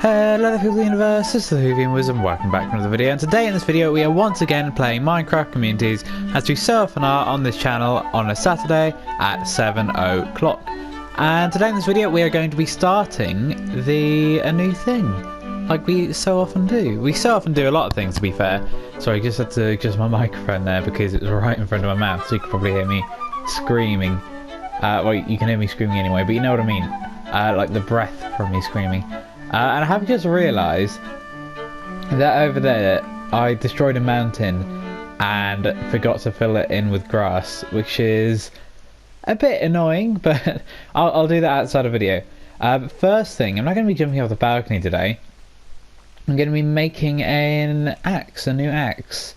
Hello there people of the universe, this is the Whovian Wisdom, welcome back to another video, and today in this video we are once again playing Minecraft Communities, as we so often are on this channel on a Saturday at 7 o'clock. And today in this video we are going to be starting a new thing, like we so often do. We so often do a lot of things, to be fair. Sorry, I just had to adjust my microphone there because it was right in front of my mouth, so you could probably hear me screaming. Well, you can hear me screaming anyway, but you know what I mean, like the breath from me screaming. And I have just realised that over there I destroyed a mountain and forgot to fill it in with grass, which is a bit annoying, but I'll do that outside of video. But first thing, I'm not going to be jumping off the balcony today. I'm going to be making an axe, a new axe.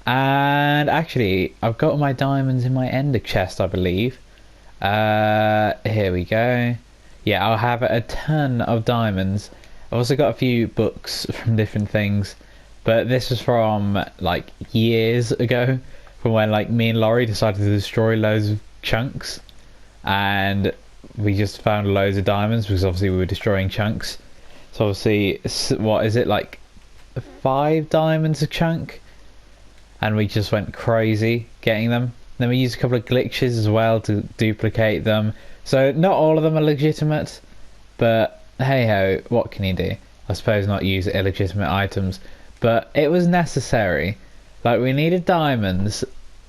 And actually, I've got all my diamonds in my ender chest, I believe. Here we go. Yeah, I'll have a ton of diamonds. I've also got a few books from different things, but this was from like years ago, from when like me and Laurie decided to destroy loads of chunks, and we just found loads of diamonds because obviously we were destroying chunks. So obviously, what is it, like 5 diamonds a chunk? And we just went crazy getting them. Then we used a couple of glitches as well to duplicate them. So not all of them are legitimate, but hey ho, what can you do? I suppose not use illegitimate items, but it was necessary. Like, we needed diamonds,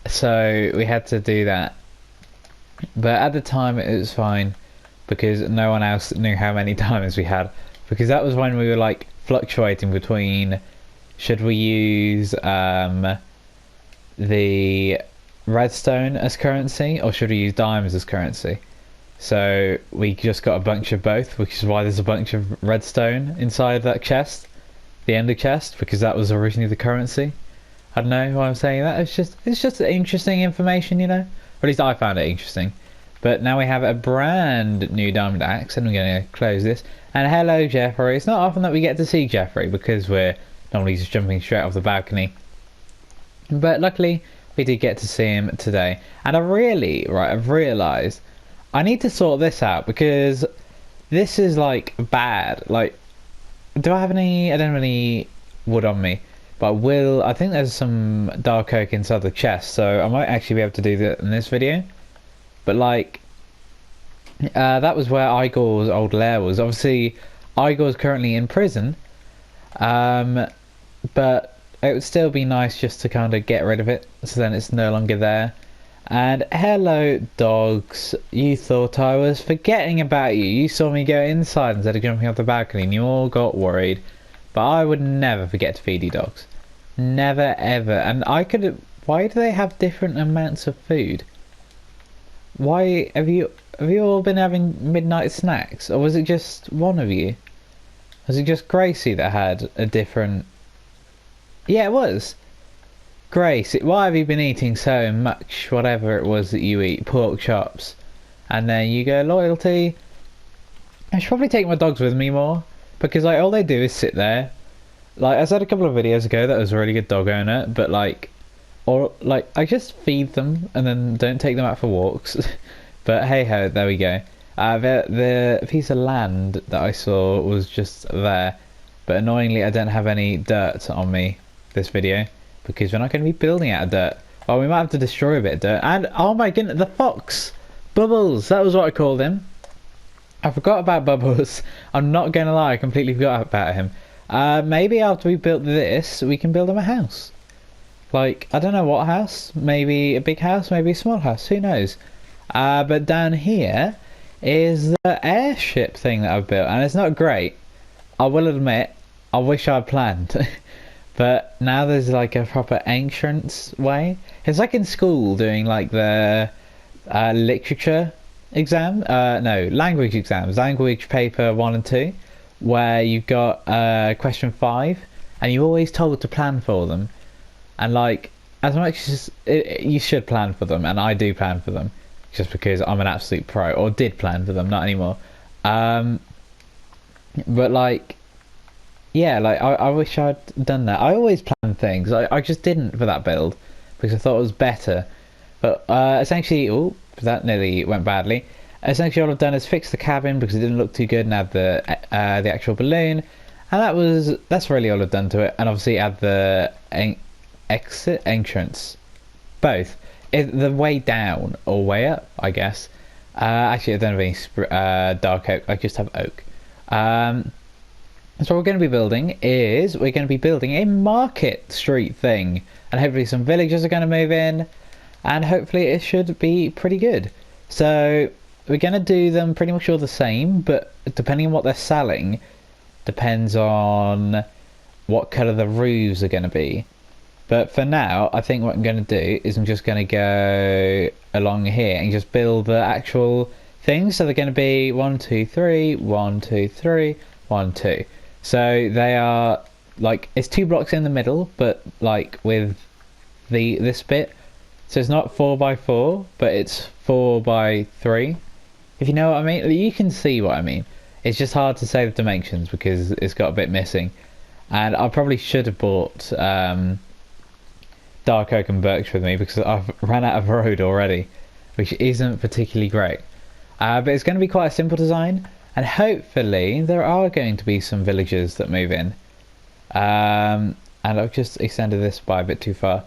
so we had to do that. But at the time it was fine, because no one else knew how many diamonds we had, because that was when we were like fluctuating between, should we use the redstone as currency, or should we use diamonds as currency? So we just got a bunch of both, which is why there's a bunch of redstone inside that chest, the ender chest, because that was originally the currency. I don't know why I'm saying that. It's just interesting information, you know. Or at least I found it interesting. But now we have a brand new diamond axe, and I'm going to close this. And hello, Jeffrey. It's not often that we get to see Jeffrey because we're normally just jumping straight off the balcony. But luckily, we did get to see him today. And I've realised I need to sort this out, because this is like bad. Like, do I have any? I don't have any wood on me, but I think there's some dark oak inside the chest, so I might actually be able to do that in this video. But like, that was where Igor's old lair was. Obviously, Igor's currently in prison, but it would still be nice just to kind of get rid of it, so then it's no longer there. And hello, dogs. You thought I was forgetting about you. You saw me go inside instead of jumping off the balcony, and you all got worried. But I would never forget to feed you dogs. Never, ever. And why do they have different amounts of food? Why have you all been having midnight snacks? Or was it just one of you? Was it just Gracie that had a different... Yeah, it was. Grace, why have you been eating so much, whatever it was that you eat, pork chops? And then you go, loyalty. I should probably take my dogs with me more, because like all they do is sit there. Like I said a couple of videos ago, that was a really good dog owner, but like, or like I just feed them and then don't take them out for walks. But hey ho, there we go. The piece of land that I saw was just there, but annoyingly I don't have any dirt on me this video, because we're not going to be building out of dirt. Well, we might have to destroy a bit of dirt. And oh my goodness, the fox! Bubbles, that was what I called him. I forgot about Bubbles. I'm not going to lie, I completely forgot about him. Maybe after we built this, we can build him a house. Like, I don't know what house. Maybe a big house, maybe a small house, who knows. But down here is the airship thing that I've built, and it's not great. I will admit, I wish I'd planned. But now there's like a proper entrance way. It's like in school doing like the literature exam. No, language exams. Language paper 1 and 2. Where you've got question 5. And you're always told to plan for them. And like, as much as you should plan for them. And I do plan for them. Just because I'm an absolute pro. Or did plan for them, not anymore. But like... Yeah, like, I wish I'd done that. I always plan things. I just didn't for that build, because I thought it was better. But essentially, oh, that nearly went badly. Essentially all I've done is fix the cabin because it didn't look too good, and add the actual balloon. And that's really all I've done to it. And obviously add the exit entrance, both the way down or way up, I guess. Actually, I don't have any dark oak. I just have oak. So what we're going to be building is we're going to be building a market street thing, and hopefully some villagers are going to move in, and hopefully it should be pretty good. So we're going to do them pretty much all the same, but depending on what they're selling depends on what colour the roofs are going to be. But for now, I think what I'm going to do is I'm just going to go along here and just build the actual things. So they're going to be 1 2 3 1 2 3 1 2. So they are like, it's 2 blocks in the middle, but like with this bit, so it's not 4 by 4, but it's 4 by 3. If you know what I mean, you can see what I mean. It's just hard to say the dimensions because it's got a bit missing, and I probably should have bought dark oak and birch with me because I've ran out of road already, which isn't particularly great. But it's going to be quite a simple design. And hopefully there are going to be some villagers that move in. And I've just extended this by a bit too far.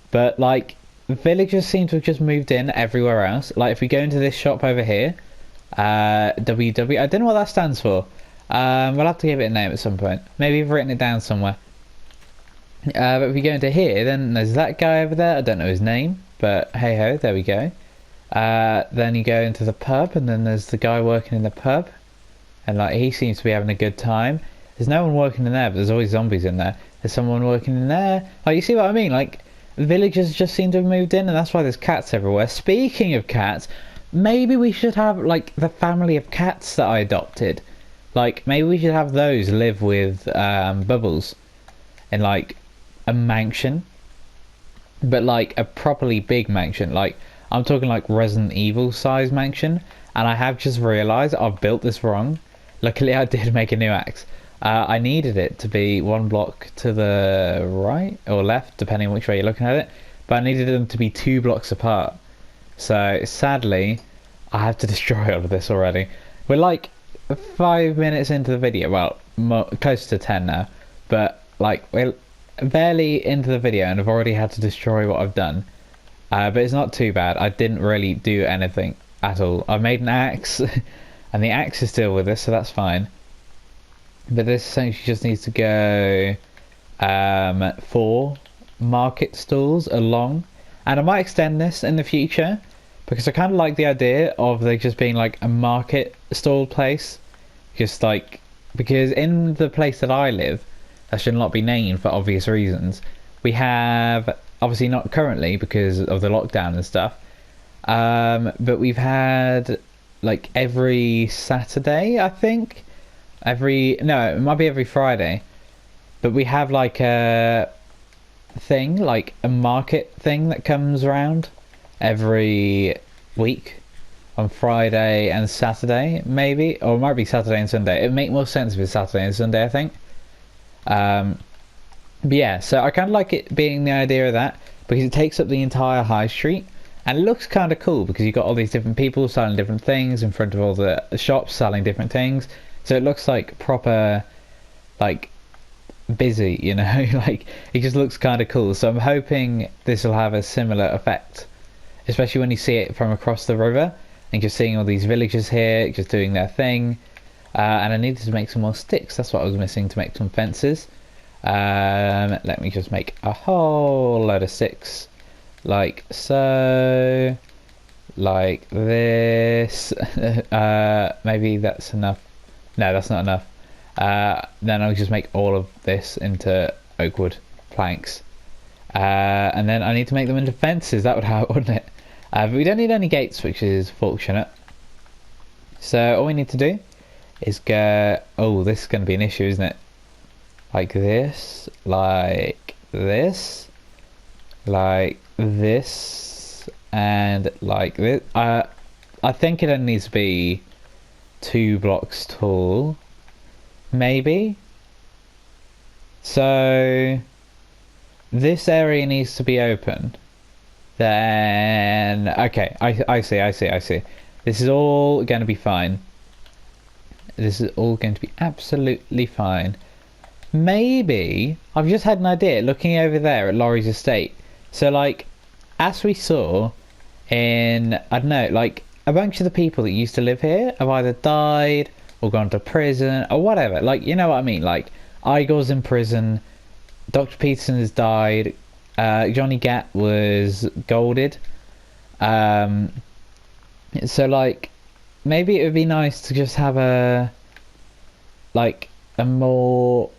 But like, villagers seem to have just moved in everywhere else. Like if we go into this shop over here, WW, I don't know what that stands for. We'll have to give it a name at some point. Maybe I've written it down somewhere. But if we go into here, then there's that guy over there. I don't know his name, but hey ho, there we go. Then you go into the pub, and then there's the guy working in the pub. And like, he seems to be having a good time. There's no one working in there, but there's always zombies in there. There's someone working in there. Like, you see what I mean? Like, the villagers just seem to have moved in, and that's why there's cats everywhere. Speaking of cats, maybe we should have, like, the family of cats that I adopted. Like, maybe we should have those live with Bubbles in, like, a mansion. But, like, a properly big mansion. Like, I'm talking, like, Resident Evil size mansion. And I have just realised I've built this wrong. Luckily, I did make a new axe. I needed it to be 1 block to the right or left, depending on which way you're looking at it. But I needed them to be 2 blocks apart. So, sadly, I have to destroy all of this already. We're like 5 minutes into the video. Well, close to 10 now. But, like, we're barely into the video and I've already had to destroy what I've done. But it's not too bad. I didn't really do anything at all. I made an axe. And the axe is still with us, so that's fine. But this essentially just needs to go 4 market stalls along. And I might extend this in the future, because I kind of like the idea of there just being like a market stall place. Just like, because in the place that I live, that should not be named for obvious reasons, we have, obviously not currently because of the lockdown and stuff, but we've had like every Saturday, I think. No, it might be every Friday. But we have like a thing, like a market thing that comes around every week on Friday and Saturday, maybe. Or it might be Saturday and Sunday. It'd make more sense if it's Saturday and Sunday, I think. But yeah, so I kind of like it being the idea of that, because it takes up the entire high street. And it looks kind of cool because you've got all these different people selling different things in front of all the shops selling different things. So it looks like proper, like, busy, you know? Like, it just looks kind of cool. So I'm hoping this will have a similar effect. Especially when you see it from across the river. And just seeing all these villagers here, just doing their thing. And I needed to make some more sticks. That's what I was missing to make some fences. Let me just make a whole load of sticks. Like so, like this. Maybe that's enough. No, that's not enough. Then I'll just make all of this into oak wood planks. And then I need to make them into fences. That would help, wouldn't it? But we don't need any gates, which is fortunate. So all we need to do is go... Oh, this is going to be an issue, isn't it? Like this, like this, like this, and like this. I think it only needs to be 2 blocks tall, maybe. So this area needs to be open. Then okay, I see. This is all going to be fine. This is all going to be absolutely fine. maybe I've just had an idea looking over there at Laurie's estate. So like, as we saw in, I don't know, like a bunch of the people that used to live here have either died or gone to prison or whatever. Like, you know what I mean? Like, Igor's in prison, Dr. Peterson has died, Johnny Gat was golded. So like, maybe it would be nice to just have a more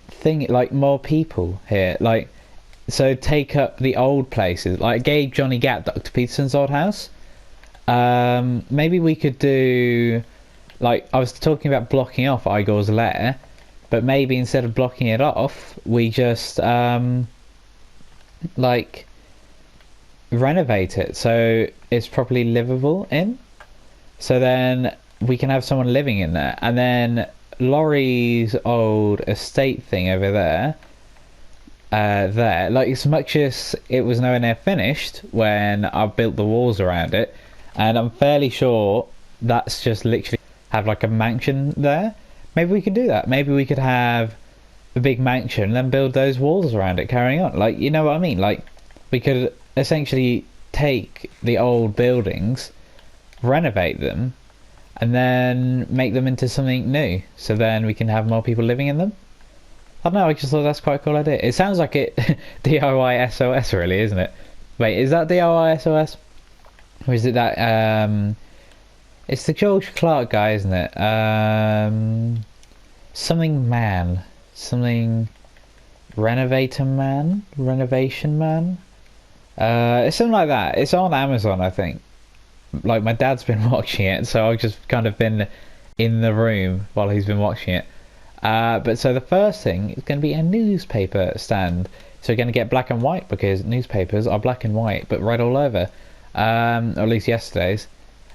thing, like more people here. Like, so take up the old places. Like, gave Johnny Gat Dr. Peterson's old house. Maybe we could do, like, I was talking about blocking off Igor's lair, but maybe instead of blocking it off, we just like renovate it so it's properly livable in. So then we can have someone living in there, and then Laurie's old estate thing over there. Like, as much as it was nowhere near finished when I built the walls around it, and I'm fairly sure that's just literally have like a mansion there. Maybe we could do that. Maybe we could have a big mansion and then build those walls around it carrying on. Like, you know what I mean? Like, we could essentially take the old buildings, renovate them, and then make them into something new. So then we can have more people living in them. I don't know, I just thought that's quite a cool idea. It sounds like it DIY SOS really, isn't it? Wait, is that DIY SOS? Or is it that it's the George Clark guy, isn't it? Something man. Something Renovation Man? It's something like that. It's on Amazon, I think. Like, my dad's been watching it, so I've just kind of been in the room while he's been watching it. But so the first thing is going to be a newspaper stand. So you're going to get black and white, because newspapers are black and white but red all over, or at least yesterday's.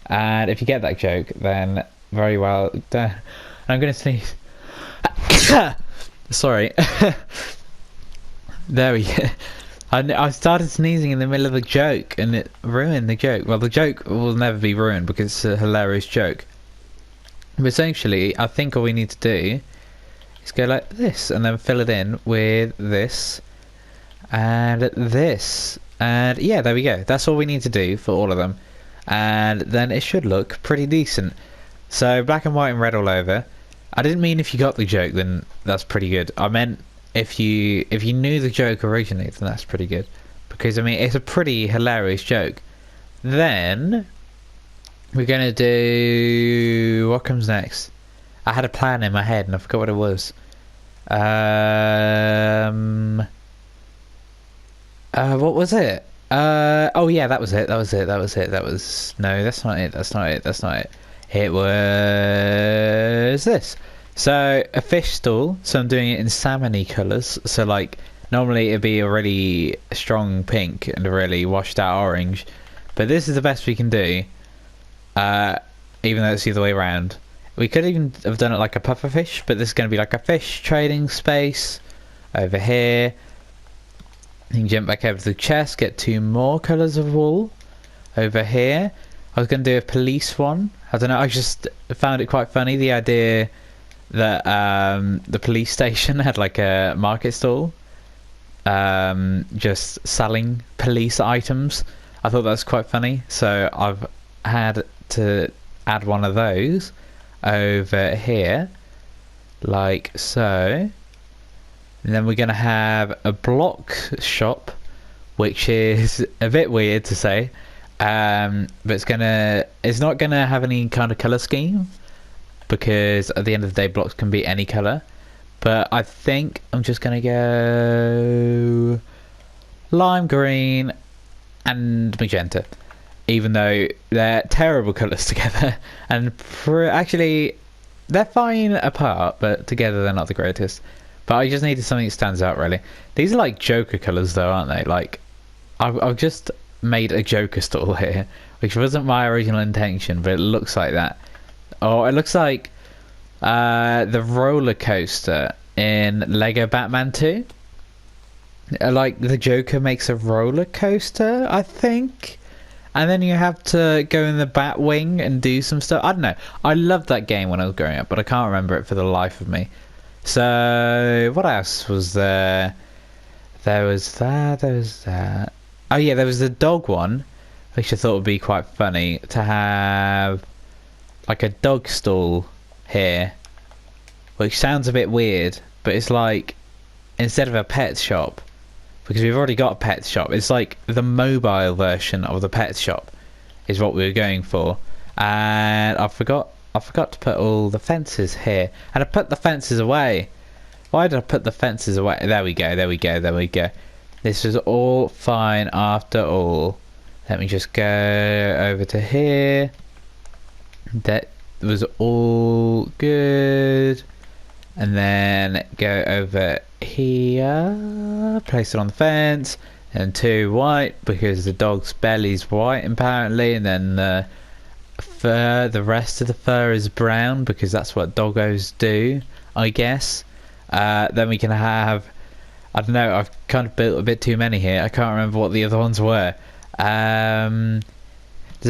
And if you get that joke, then very well done. I'm going to sneeze. Sorry. There we go. I started sneezing in the middle of a joke and it ruined the joke. Well, the joke will never be ruined because it's a hilarious joke. But essentially, I think all we need to do is go like this and then fill it in with this and this. And yeah, there we go. That's all we need to do for all of them. And then it should look pretty decent. So black and white and red all over. I didn't mean if you got the joke, then that's pretty good. I meant if you knew the joke originally, then that's pretty good. Because, I mean, it's a pretty hilarious joke. Then we're going to do... What comes next? I had a plan in my head and I forgot what it was. What was it? Oh yeah, that was it. No, that's not it. It was this. So, a fish stool. So I'm doing it in salmon-y colours. So, like, normally it'd be a really strong pink and a really washed out orange. But this is the best we can do. Even though it's the other way around. We could even have done it like a puffer fish, but this is going to be like a fish trading space over here. You can jump back over to the chest, get 2 more colours of wool over here. I was going to do a police one. I don't know, I just found it quite funny, the idea that the police station had like a market stall just selling police items. I thought that was quite funny, so I've had to add one of those over here, like so. And then we're going to have a block shop, which is a bit weird to say, but it's not gonna have any kind of colour scheme, because at the end of the day blocks can be any colour. But I think I'm just gonna go lime green and magenta, even though they're terrible colours together, and actually they're fine apart, but together they're not the greatest. But I just needed something that stands out, really. These are like Joker colours though, aren't they? Like, I've just made a Joker stall here, which wasn't my original intention, but it looks like that. Or it looks like the roller coaster in Lego Batman 2. Like, the Joker makes a roller coaster, I think. And then you have to go in the Batwing and do some stuff. I don't know. I loved that game when I was growing up, but I can't remember it for the life of me. So what else was there? There was that. There was that. Oh yeah, there was the dog one, which I thought would be quite funny to have like a dog stall here, which sounds a bit weird, but it's like instead of a pet shop, because we've already got a pet shop, it's like the mobile version of the pet shop is what we were going for. And I forgot to put all the fences here, and I put the fences away. Why did I put the fences away? There we go, there we go, there we go. This was all fine after all. Let me just go over to here. That was all good. And then go over here, place it on the fence, and 2 white because the dog's belly's white apparently, and then the fur, the rest of the fur is brown because that's what doggos do, I guess. Then we can have, I don't know, I've kind of built a bit too many here. I can't remember what the other ones were. There's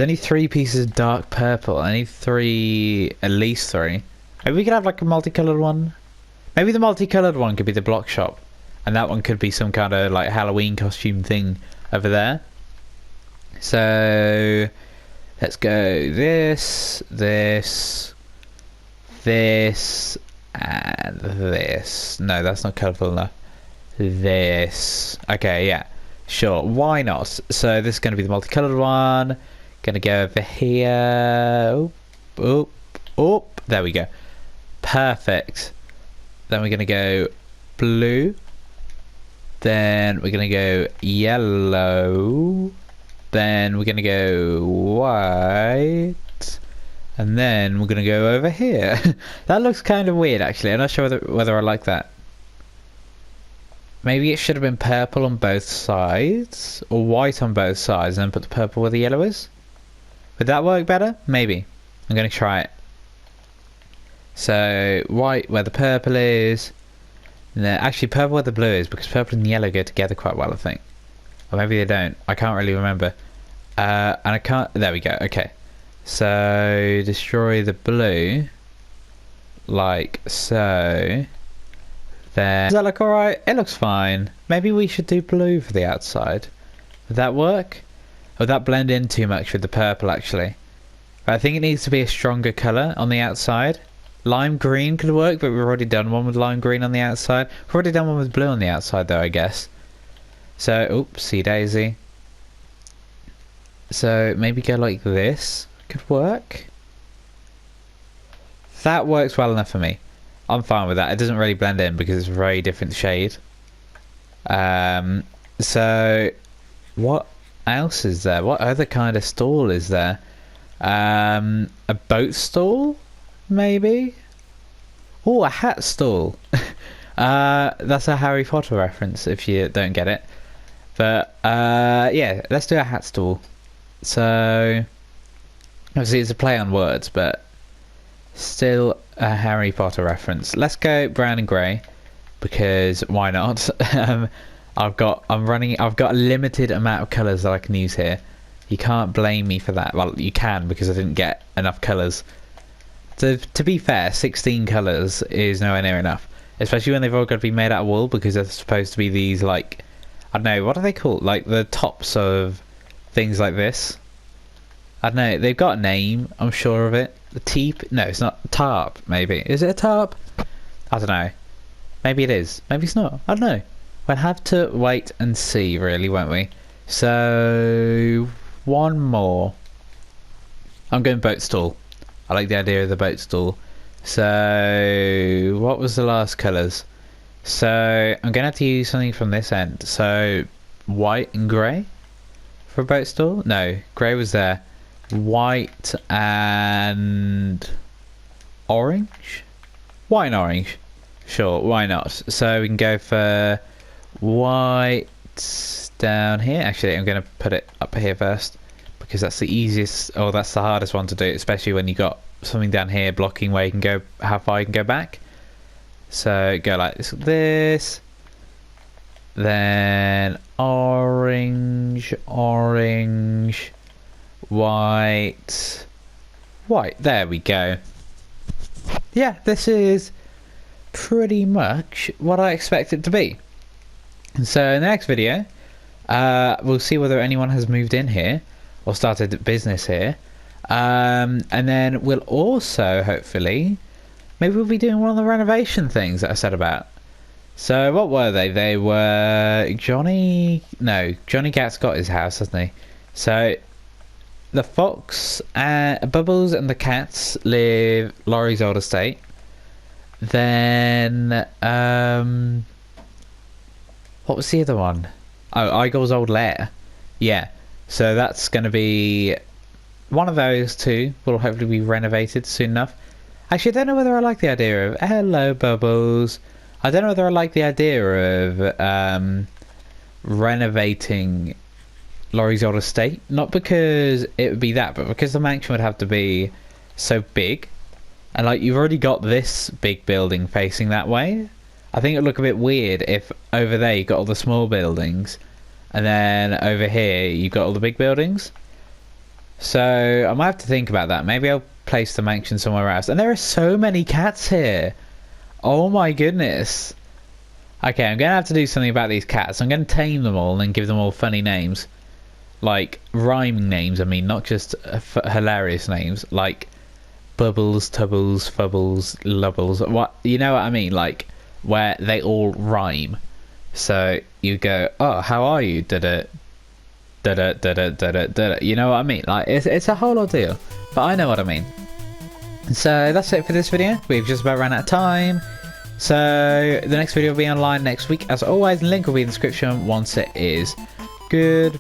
only 3 pieces of dark purple. I need 3, at least 3. Maybe we could have like a multicolored one. Maybe the multicolored one could be the block shop, and that one could be some kind of like Halloween costume thing over there. So let's go this, this, this, and this. No, that's not colourful enough. This. Okay, yeah, sure. Why not? So this is going to be the multicolored one. Gonna go over here. Oop, oop, oop. There we go. Perfect. Then we're gonna go blue. Then we're gonna go yellow. Then we're gonna go white. And then we're gonna go over here. That looks kind of weird, actually. I'm not sure whether I like that. Maybe it should have been purple on both sides, or white on both sides, and then put the purple where the yellow is. Would that work better? Maybe. I'm gonna try it. So white where the purple is. No, actually purple where the blue is, because purple and yellow go together quite well, I think. Or maybe they don't. I can't really remember. And I can't. There we go. Okay. So destroy the blue, like so. There. Does that look alright? It looks fine. Maybe we should do blue for the outside. Would that work? Or would that blend in too much with the purple, actually? But I think it needs to be a stronger colour on the outside. Lime green could work, but we've already done one with lime green on the outside. We've already done one with blue on the outside, though, I guess. So, oopsie daisy. So, maybe go like this. Could work. That works well enough for me. I'm fine with that. It doesn't really blend in because it's a very different shade. So, what else is there? What other kind of stall is there? A boat stall? Maybe? Oh, a hat stall. That's a Harry Potter reference if you don't get it. But yeah, let's do a hat stall. So obviously it's a play on words, but still a Harry Potter reference. Let's go brown and grey because why not? I've got a limited amount of colours that I can use here. You can't blame me for that. Well, you can because I didn't get enough colours. To be fair, 16 colours is nowhere near enough. Especially when they've all got to be made out of wool, because they're supposed to be these, like, I don't know, what are they called? Like the tops of things like this. I don't know, they've got a name, I'm sure of it. The teep? No, it's not. Tarp, maybe. Is it a tarp? I don't know. Maybe it is. Maybe it's not. I don't know. We'll have to wait and see, really, won't we? So, one more. I'm going boat stall. I like the idea of the boat stall. So, what was the last colours? So, I'm going to have to use something from this end. So, white and grey for a boat stall? No, grey was there. White and orange? White and orange. Sure, why not? So, we can go for white down here. Actually, I'm going to put it up here first, because that's the easiest, or that's the hardest one to do, especially when you got something down here blocking where you can go, how far you can go back. So go like this, then orange, orange, white, white. There we go. Yeah, this is pretty much what I expect it to be. So in the next video, we'll see whether anyone has moved in here or started business here. And then we'll also, hopefully, maybe we'll be doing one of the renovation things that I said about. So what were they? They were Johnny Cat's got his house, hasn't he? So the fox, Bubbles and the cats live Laurie's old estate. Then what was the other one? Oh, Igor's old lair. Yeah. So that's going to be one of those two. Will hopefully be renovated soon enough. Actually, I don't know whether I like the idea of hello Bubbles. I don't know whether I like the idea of renovating Laurie's old estate. Not because it would be that, but because the mansion would have to be so big. And like you've already got this big building facing that way. I think it'd look a bit weird if over there you got all the small buildings and then over here you've got all the big buildings. So I might have to think about that. Maybe I'll place the mansion somewhere else. And there are so many cats here. Oh my goodness. Okay, I'm going to have to do something about these cats. I'm going to tame them all and then give them all funny names. Like rhyming names, I mean, not just hilarious names. Like Bubbles, Tubbles, Fubbles, Lubbles. What, you know what I mean? Like where they all rhyme. So you go, oh, how are you? Da-da, da-da, da-da, da-da, da-da. You know what I mean? Like it's a whole ordeal. But I know what I mean. So that's it for this video. We've just about run out of time. So the next video will be online next week. As always, link will be in the description once it is. Goodbye.